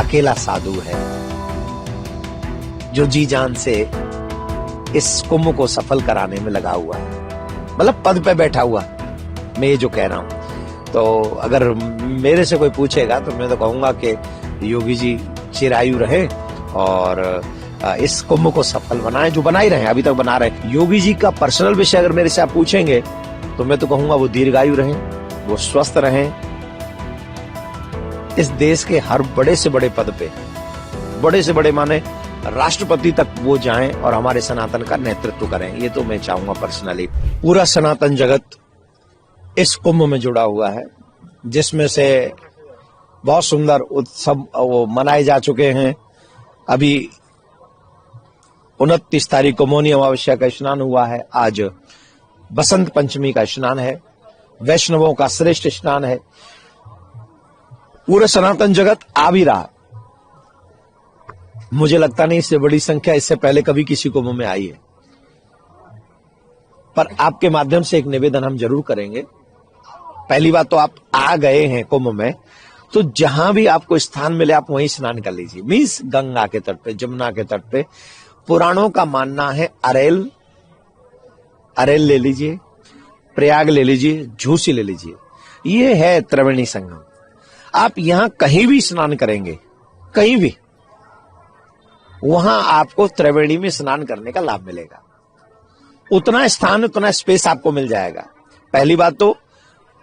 अकेला साधु है जो जी जान से इस कुंभ को सफल कराने में लगा हुआ है, मतलब पद पे बैठा हुआ। मैं ये जो कह रहा हूं, तो अगर मेरे से कोई पूछेगा तो मैं तो कहूंगा कि योगी जी चिरायु रहे और इस कुंभ को सफल बनाए, जो बना ही रहे, अभी तक बना रहे। योगी जी का पर्सनल विषय अगर मेरे से आप पूछेंगे तो मैं तो कहूंगा वो दीर्घायु रहे, वो स्वस्थ रहे, इस देश के हर बड़े से बड़े पद पे, बड़े से बड़े माने राष्ट्रपति तक वो जाएं और हमारे सनातन का नेतृत्व करें। ये तो मैं चाहूंगा पर्सनली। पूरा सनातन जगत इस कुंभ में जुड़ा हुआ है, जिसमें से बहुत सुंदर उत्सव वो मनाए जा चुके हैं। अभी 29 तारीख को मौनी अमावस्या का स्नान हुआ है, आज बसंत पंचमी का स्नान है, वैष्णवों का श्रेष्ठ स्नान है। पूरे सनातन जगत आ भी रहा। मुझे लगता नहीं इससे बड़ी संख्या इससे पहले कभी किसी कुंभ में आई है, पर आपके माध्यम से एक निवेदन हम जरूर करेंगे। पहली बात तो आप आ गए हैं कुंभ में, तो जहां भी आपको स्थान मिले आप वहीं स्नान कर लीजिए। मीन्स गंगा के तट पे, जमुना के तट पे। पुराणों का मानना है अरेल ले लीजिए, प्रयाग ले लीजिए, झूसी ले लीजिए, ये है त्रिवेणी संगम। आप यहां कहीं भी स्नान करेंगे, कहीं भी, वहां आपको त्रिवेणी में स्नान करने का लाभ मिलेगा। उतना स्थान, उतना स्पेस आपको मिल जाएगा। पहली बात तो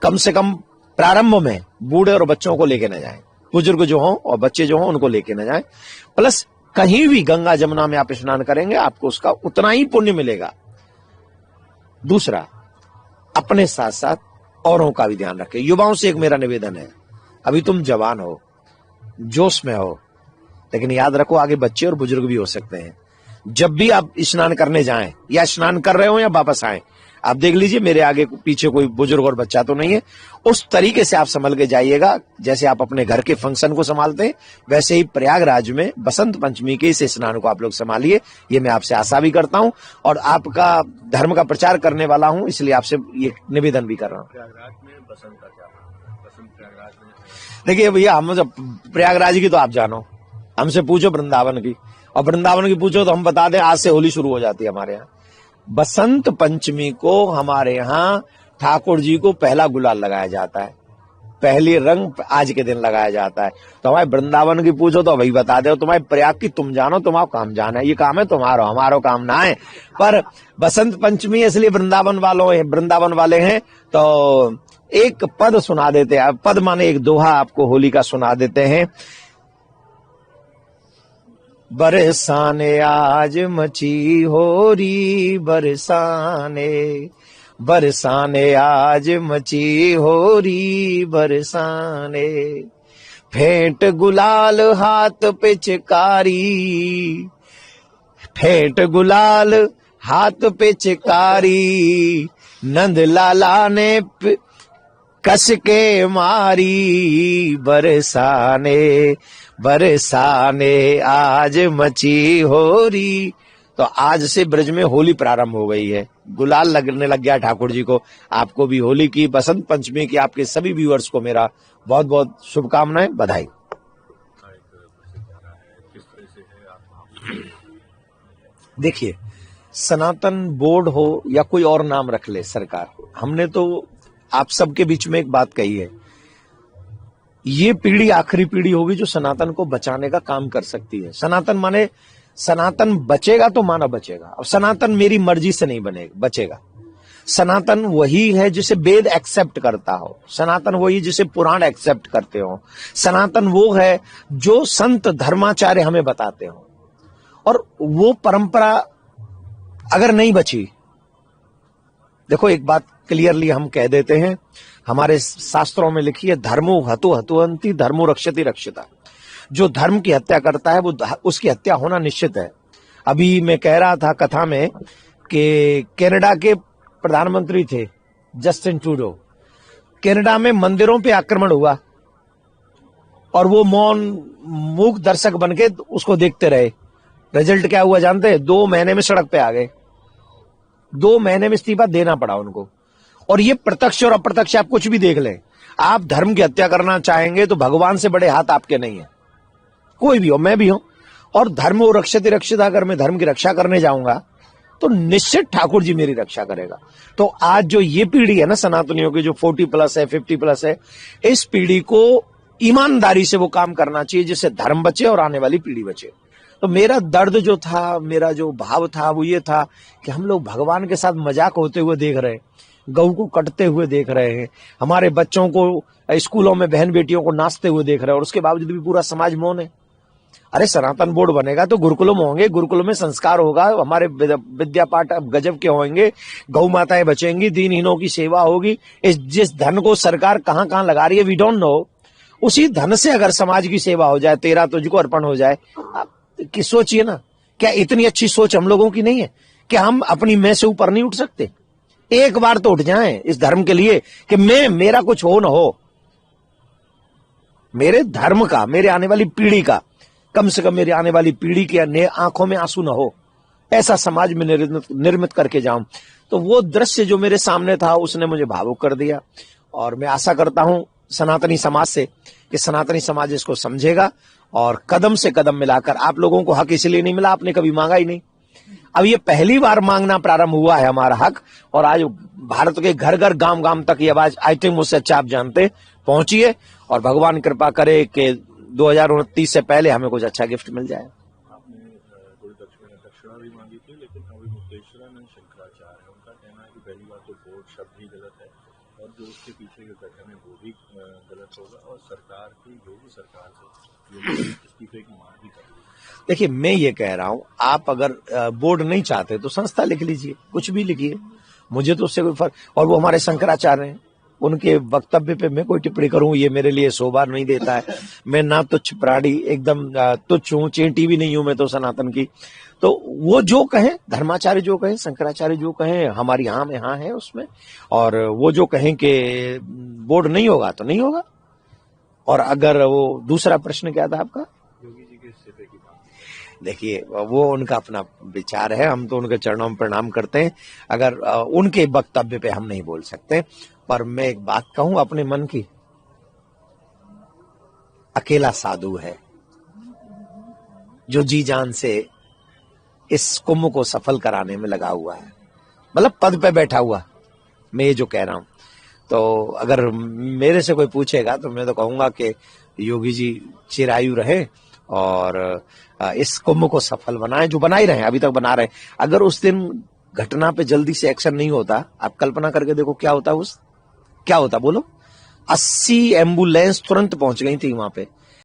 कम से कम प्रारंभ में बूढ़े और बच्चों को लेके न जाएं, बुजुर्ग जो हों और बच्चे जो हों उनको लेके न जाएं। प्लस कहीं भी गंगा जमुना में आप स्नान करेंगे आपको उसका उतना ही पुण्य मिलेगा। दूसरा, अपने साथ साथ औरों का भी ध्यान रखें। युवाओं से एक मेरा निवेदन है, अभी तुम जवान हो, जोश में हो, लेकिन याद रखो आगे बच्चे और बुजुर्ग भी हो सकते हैं। जब भी आप स्नान करने जाएं या स्नान कर रहे हो या वापस आए, आप देख लीजिए मेरे आगे पीछे कोई बुजुर्ग और बच्चा तो नहीं है। उस तरीके से आप संभल के जाइएगा, जैसे आप अपने घर के फंक्शन को संभालते हैं, वैसे ही प्रयागराज में बसंत पंचमी के इस स्नान को आप लोग संभालिए। ये मैं आपसे आशा भी करता हूं और आपका धर्म का प्रचार करने वाला हूं, इसलिए आपसे ये निवेदन भी कर रहा हूं। प्रयागराज में बसंत का क्या, बसंत प्रयागराज में? देखिए भैया, हम जब प्रयागराज की तो आप जानो, हमसे पूछो वृंदावन की, और वृंदावन की पूछो तो हम बता दें आज से होली शुरू हो जाती है हमारे यहाँ। बसंत पंचमी को हमारे यहाँ ठाकुर जी को पहला गुलाल लगाया जाता है, पहली रंग आज के दिन लगाया जाता है। तो हमारे वृंदावन की पूछो तो वही बता दे, तुम्हारे प्रयाग की तुम जानो, तुम्हारा काम जाना है, ये काम है तुम्हारा, हमारा काम ना है। पर बसंत पंचमी इसलिए वृंदावन वाले हैं। तो एक पद सुना देते हैं, पद माने एक दोहा आपको होली का सुना देते हैं। बरसाने आज मची होरी बरसाने आज मची होरी बरसाने, फेंट गुलाल हाथ पे चिकारी, नंद लाला ने कस के मारी, बरसाने आज मची होरी। तो आज से ब्रज में होली प्रारंभ हो गई है, गुलाल लगने लग गया ठाकुर जी को। आपको भी होली की, बसंत पंचमी की, आपके सभी व्यूअर्स को मेरा बहुत बहुत शुभकामनाएं, बधाई। देखिए, सनातन बोर्ड हो या कोई और नाम रख ले सरकार, हमने तो आप सबके बीच में एक बात कही है, ये पीढ़ी आखिरी पीढ़ी होगी जो सनातन को बचाने का काम कर सकती है। सनातन माने सनातन बचेगा तो मानव बचेगा। अब सनातन मेरी मर्जी से नहीं बचेगा। सनातन वही है जिसे वेद एक्सेप्ट करता हो, सनातन वही जिसे पुराण एक्सेप्ट करते हो, सनातन वो है जो संत धर्माचार्य हमें बताते हो। और वो परंपरा अगर नहीं बची, देखो एक बात क्लियरली हम कह देते हैं, हमारे शास्त्रों में लिखी है, धर्मो हतु हतुअंति धर्मो रक्षति रक्षिता। जो धर्म की हत्या करता है वो उसकी हत्या होना निश्चित है। अभी मैं कह रहा था कथा में कि कनाडा के प्रधानमंत्री थे जस्टिन ट्रूडो, कनाडा में मंदिरों पे आक्रमण हुआ और वो मूक दर्शक बनके उसको देखते रहे। रिजल्ट क्या हुआ जानते हैं? 2 महीने में सड़क पे आ गए, 2 महीने में इस्तीफा देना पड़ा उनको। और ये प्रत्यक्ष और अप्रत्यक्ष आप कुछ भी देख लें, आप धर्म की हत्या करना चाहेंगे तो भगवान से बड़े हाथ आपके नहीं है, कोई भी हो, मैं भी हूं, और धर्म रक्षति रक्षिता, अगर मैं धर्म की रक्षा करने जाऊंगा तो निश्चित ठाकुर जी मेरी रक्षा करेगा। तो आज जो ये पीढ़ी है ना सनातनियों की, जो 40+ है, 50+ है, इस पीढ़ी को ईमानदारी से वो काम करना चाहिए जिससे धर्म बचे और आने वाली पीढ़ी बचे। तो मेरा दर्द जो था, मेरा जो भाव था, वो ये था कि हम लोग भगवान के साथ मजाक होते हुए देख रहे हैं, गऊ को कटते हुए देख रहे हैं, हमारे बच्चों को स्कूलों में बहन बेटियों को नाचते हुए देख रहे हैं, और उसके बावजूद भी पूरा समाज मौन है। अरे सनातन बोर्ड बनेगा तो गुरुकुलम होंगे, गुरुकुलम में संस्कार होगा, हमारे विद्या पाठ गजब के होंगे, गौ माताएं बचेंगी, दीनहीनों की सेवा होगी। जिस धन को सरकार कहां कहां लगा रही है वी डोंट नो, उसी धन से अगर समाज की सेवा हो जाए, तेरा तुझको अर्पण हो जाए, कि सोचिए ना, क्या इतनी अच्छी सोच हम लोगों की नहीं है कि हम अपनी मैं से ऊपर नहीं उठ सकते? एक बार तो उठ जाएं इस धर्म के लिए कि मेरा कुछ हो ना हो, मेरे धर्म का, मेरे आने वाली पीढ़ी का, कम से कम मेरी आने वाली पीढ़ी की आंखों में आंसू ना हो, ऐसा समाज में निर्मित करके जाऊं। तो वो दृश्य जो मेरे सामने था उसने मुझे भावुक कर दिया, और मैं आशा करता हूं सनातनी समाज से कि सनातनी समाज इसको समझेगा और कदम से कदम मिलाकर, आप लोगों को हक इसलिए नहीं मिला, आपने कभी मांगा ही नहीं, अब ये पहली बार मांगना प्रारंभ हुआ है हमारा हक, और आज भारत के घर घर गांव गांव तक ये आवाज आई थिंक मुझसे अच्छा आप जानते पहुंचिए, और भगवान कृपा करे कि 2029 से पहले हमें कुछ अच्छा गिफ्ट मिल जाए। आपने गुरुदक्ष में दक्षिणा भी मांगी थी, लेकिन अभी मुक्तेश्वरानंद शंकराचार्य है, उनका कहना है कि पहली बात तो बोर्ड शब्द ही गलत है, और जो उसके पीछे जो कथन है वो भी गलत होगा, और सरकार की योगी सरकार से इस्तीफे की मांग भी कर रही है। देखिए, मैं ये कह रहा हूं, आप अगर बोर्ड नहीं चाहते तो संस्था लिख लीजिए, कुछ भी लिखिए, मुझे तो उससे कोई फर्क, और वो हमारे शंकराचार्य हैं, उनके वक्तव्य पे मैं कोई टिप्पणी करूं ये मेरे लिए शोभा नहीं देता है। मैं ना तुच्छ प्राणी, एकदम तुच्छ हूं, चींटी भी नहीं हूं मैं तो सनातन की। तो वो जो कहें, धर्माचार्य जो कहें, शंकराचार्य जो कहें, हमारी हाँ में हाँ है उसमें, और वो जो कहें कि बोर्ड नहीं होगा तो नहीं होगा। और अगर वो दूसरा प्रश्न क्या था आपका? योगी जी के इस्तीफे की मांग। देखिए, वो उनका अपना विचार है, हम तो उनके चरणों में प्रणाम करते हैं, अगर उनके वक्तव्य पे हम नहीं बोल सकते। पर मैं एक बात कहूं अपने मन की, अकेला साधु है जो जी जान से इस कुंभ को सफल कराने में लगा हुआ है, मतलब पद पे बैठा हुआ, मैं ये जो कह रहा हूं। तो अगर मेरे से कोई पूछेगा तो मैं तो कहूंगा कि योगी जी चिरायु रहे और इस कुंभ को सफल बनाए, जो बना ही रहे, अभी तक बना रहे। अगर उस दिन घटना पे जल्दी से एक्शन नहीं होता, आप कल्पना करके देखो क्या होता, क्या होता बोलो। 80 एम्बुलेंस तुरंत पहुंच गई थी वहां पे,